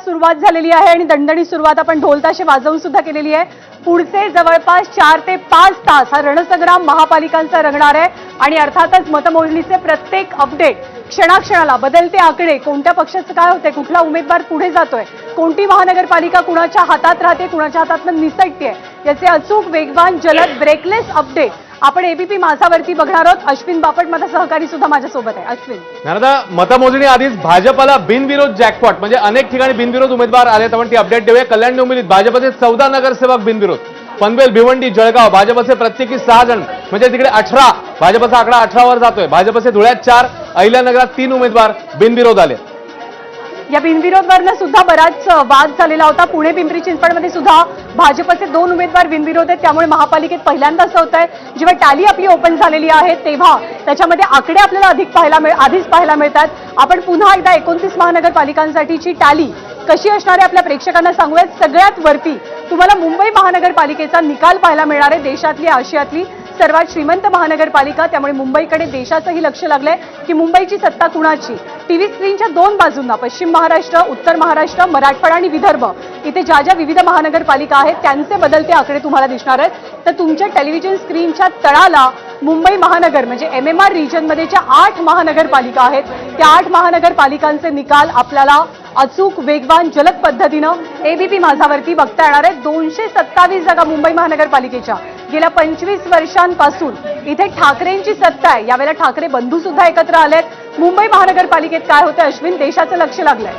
सुरुवात झालेली आहे आणि दणदणीत सुरुवात आपण ढोलताशे वाजवून सुद्धा केलेली आहे। पुढचे जवळपास 4 ते 5 तास हा रणसंग्राम महापालिकांचा रंगणार आहे आणि अर्थातच मतमोजणीचे प्रत्येक अपडेट क्षणाक्षणाला बदलते आकडे, कोणत्या पक्षाचं काय होतंय, कुठला उमेदवार पुढे जातोय, कोणती महानगरपालिका कुणाच्या हातात राहते, कुणाच्या हातातून निसटते, याचे अचूक, वेगवान, जलद, ब्रेकलेस अपडेट आपण एबीपी माझावरती बघणार आहोत। अश्विन बापट माझा सहकारी सुद्धा माझ्यासोबत आहे। अश्विन, नारदा, मतमोजणी आधीच भाजपला बिनविरोध जॅकपॉट, म्हणजे अनेक ठिकाणी बिनविरोध उमेदवार आलेत। आपण ती अपडेट देऊया। कल्याण डोंबिवलीत भाजपचे 14 नगरसेवक बिनविरोध, पनवेल, भिवंडी, जळगाव भाजपचे प्रत्येकी 6 जण, म्हणजे तिकडे 18, भाजपचा आकडा 18 वर जातोय। भाजपचे धुळ्यात 4, अहिल्यानगरात 3 उमेदवार बिनविरोध आले। या बिनविरोधवरनं सुद्धा बराच वाद झालेला होता। पुणे पिंपरी चिंचवडमध्ये सुद्धा भाजपचे 2 उमेदवार बिनविरोध आहेत, त्यामुळे महापालिकेत पहिल्यांदा असं होत आहे जेव्हा टॅली आपली ओपन झालेली आहे तेव्हा त्याच्यामध्ये आकडे आपल्याला आधीच पाहायला मिळतात। आपण पुन्हा एकदा 29 महानगरपालिकांसाठीची टॅली कशी असणार आहे आपल्या प्रेक्षकांना सांगूयात। सगळ्यात वरती तुम्हाला मुंबई महानगरपालिकेचा निकाल पाहायला मिळणार आहे। देशातली, आशियातली सर्वात श्रीमंत महानगरपालिका, त्यामुळे मुंबईकडे देशाचंही लक्ष लागलंय की मुंबईची सत्ता कुणाची। टीव्ही स्क्रीनच्या 2 बाजूंना पश्चिम महाराष्ट्र, उत्तर महाराष्ट्र, मराठवाडा आणि विदर्भ इथे ज्या ज्या विविध महानगरपालिका आहेत त्यांचे बदलते आकडे तुम्हाला दिसणार आहेत। तर तुमच्या टेलिव्हिजन स्क्रीनच्या तळाला मुंबई महानगर म्हणजे MMR रिजनमध्ये ज्या 8 महानगरपालिका आहेत त्या 8 महानगरपालिकांचे निकाल आपल्याला अचूक, वेगवान, जलद पद्धतीनं एबीपी माझावरती बघता येणार आहे। 227 जागा मुंबई महानगरपालिकेच्या गेल्या 25 वर्षांपासून इथे ठाकरेंची सत्ता आहे। यावेळेला ठाकरे बंधू सुद्धा एकत्र आलेत। मुंबई महानगरपालिकेत काय होतं अश्विन, देशाचं लक्ष लागलंय।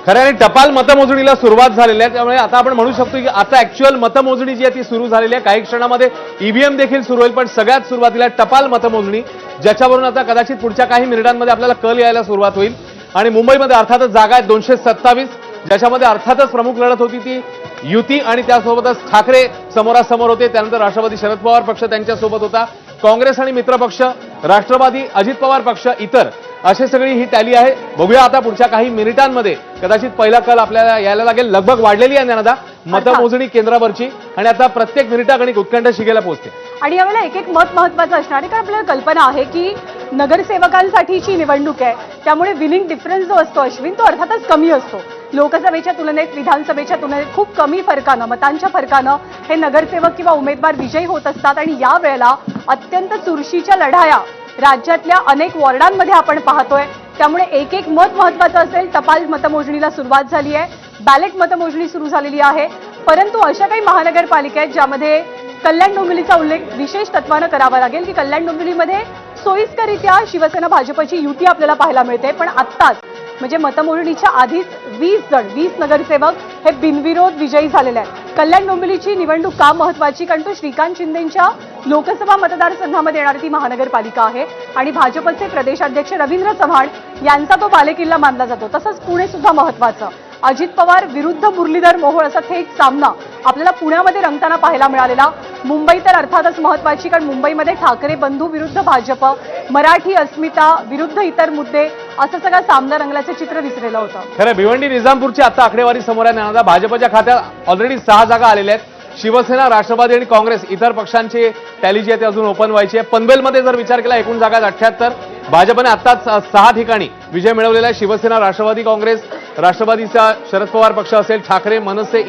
खरं आहे, टपाल मतमोजणीला सुरुवात झालेली आहे, त्यामुळे आता आपण म्हणू शकतो की आता ऍक्च्युअल मतमोजणी जी आहे ती सुरू झालेली आहे। काही क्षणामध्ये ईव्हीएम देखील सुरू होईल, पण सगळ्यात सुरुवातीला टपाल मतमोजणी, ज्याच्यावरून आता कदाचित पुढच्या काही मिनिटांमध्ये आपल्याला कल यायला सुरुवात होईल। आणि मुंबईमध्ये अर्थातच जागा आहेत 227, ज्याच्यामध्ये अर्थातच प्रमुख लढत होती ती युती आणि त्यासोबतच ठाकरे समोरासमोर होते। त्यानंतर राष्ट्रवादी शरद पवार पक्ष त्यांच्यासोबत होता, काँग्रेस आणि मित्र पक्ष, राष्ट्रवादी, अजित पवार पक्ष, इतर अशी सगळी ही टॅली आहे। बघूया आता पुढच्या काही मिनिटांमध्ये कदाचित पहिला कल आपल्याला यायला लागेल। लगभग वाढलेली आहे नारदा मतमोजणी केंद्रावरची आणि आता प्रत्येक मिनिटागणिक उत्कंठ शिगेला पोहोचते। आणि यावेळेला एक मत महत्वाचं असणार आहे, कारण आपल्याला कल्पना आहे की नगरसेवकांसाठीची निवडणूक आहे, त्यामुळे विनिंग डिफरन्स जो असतो अश्विन तो अर्थातच कमी असतो। लोकसभेच्या तुलनेत, विधानसभेच्या तुलनेत खूप कमी फरकानं, मतांच्या फरकानं हे नगरसेवक किंवा उमेदवार विजयी होत असतात। आणि यावेळेला अत्यंत चुरशीच्या लढाया राज्यातल्या अनेक वॉर्डांमध्ये आपण पाहतोय, त्यामुळे एक मत महत्वाचं असेल। टपाल मतमोजणीला सुरुवात झाली आहे, बॅलेट मतमोजणी सुरू झालेली आहे, परंतु अशा काही महानगरपालिका आहेत ज्यामध्ये कल्याण डोंबिवलीचा उल्लेख विशेष तत्वानं करावा लागेल की कल्याण डोंबिवलीमध्ये सोयीस्करित्या शिवसेना भाजपची युती आपल्याला पाहायला मिळते। पण आत्ताच म्हणजे मतमोजणीच्या आधीच 20 नगरसेवक हे बिनविरोध विजयी झालेले आहेत। कल्याण डोंबिवलीची निवडणूक का महत्वाची, कारण तो श्रीकांत शिंदेंच्या लोकसभा मतदारसंघामध्ये येणारी ती महानगरपालिका आहे आणि भाजपचे प्रदेशाध्यक्ष रवींद्र चव्हाण यांचा तो बालेकिल्ला मानला जातो। तसंच पुणे सुद्धा महत्वाचं, अजित पवार विरुद्ध मुरलीधर मोहोळ असा थेट सामना आपल्याला पुण्यामध्ये रंगताना पाहायला मिळालेला। मुंबई तर अर्थातच महत्वाची, कारण मुंबईमध्ये ठाकरे बंधू विरुद्ध भाजप, मराठी अस्मिता विरुद्ध इतर मुद्दे असं सगळं सामना रंगल्याचं चित्र दिसलेलं होतं। खरं भिवंडी निजामपूरची आता आकडेवारी समोर आहे। भाजपच्या खात्यात ऑलरेडी 6 जागा आलेल्या आहेत। शिवसेना, राष्ट्रवादी आणि काँग्रेस इतर पक्षांची टॅली जी आहे ती अजून ओपन व्हायची आहे। पनवेलमध्ये जर विचार केला एकूण जागा 78, भाजपने आताच 6 ठिकाणी विजय मिळवलेला आहे। शिवसेना, राष्ट्रवादी काँग्रेस, राष्ट्रवादीचा शरद पवार पक्ष असेल, ठाकरे, मनसे,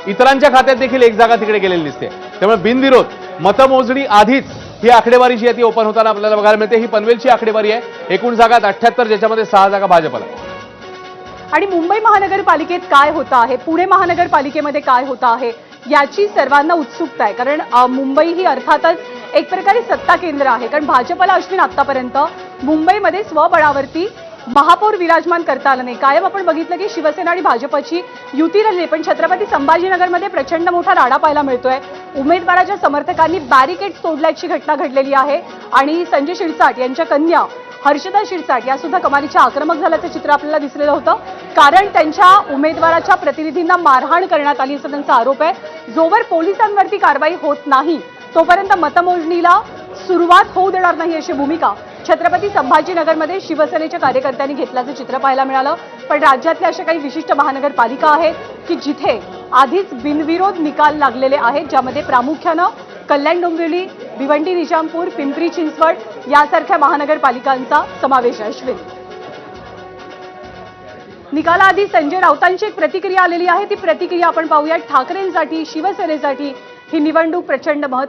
इतरांच्या खात्यात देखील 1 जागा तिकडे गेलेली दिसते। त्यामुळे बिनविरोध मतमोजणी आधीच ही आकडेवारी जी आहे ती ओपन होताना आपल्याला बघायला मिळते। ही पनवेलची आकडेवारी आहे, एकूण जागा 78, ज्याच्यामध्ये 6 जागा भाजपला। आणि मुंबई महानगरपालिकेत काय होतं आहे, पुणे महानगरपालिकेमध्ये काय होतं आहे याची सर्वांना उत्सुकता आहे, कारण मुंबई ही अर्थातच एक प्रकारे सत्ता केंद्र आहे। कारण भाजपला अश्विन आतापर्यंत मुंबईमध्ये स्वबळावरती महापौर विराजमान करता आलं नाही। कायम आपण बघितलं की शिवसेना आणि भाजपची युती रचली, पण छत्रपती संभाजीनगरमध्ये प्रचंड मोठा राडा पाहायला मिळतोय। उमेदवाराच्या समर्थकांनी बॅरिकेड्स तोडल्याची घटना घडलेली आहे आणि संजय शिरसाट यांच्या कन्या हर्षदा शिरसाट या सुद्धा कमालीच्या आक्रमक झाल्याचं चित्र आपल्याला दिसलेलं होतं, कारण त्यांच्या उमेदवाराच्या प्रतिनिधींना मारहाण करण्यात आली असा त्यांचा आरोप आहे। जोवर पोलिसांवरती कारवाई होत नाही तोपर्यंत मतमोजणीला सुरुवात होऊ देणार नाही अशी भूमिका छत्रपती संभाजीनगरमध्ये शिवसेनेच्या कार्यकर्त्यांनी घेतल्याचं चित्र पाहायला मिळालं। पण राज्यातल्या अशा काही विशिष्ट महानगरपालिका आहेत की जिथे आधीच बिनविरोध निकाल लागलेले आहेत, ज्यामध्ये प्रामुख्यानं कल्याण डोंबिवली, भिवंडी, निजामपूर, पिंपरी चिंचवड यासारख्या महानगरपालिकांचा समावेश आहे। अश्विन, निकालाआधी संजय राऊतांची एक प्रतिक्रिया आलेली आहे, ती प्रतिक्रिया आपण पाहूया. ठाकरेंसाठी, शिवसेनेसाठी ही निवडणूक प्रचंड महत्त्वाची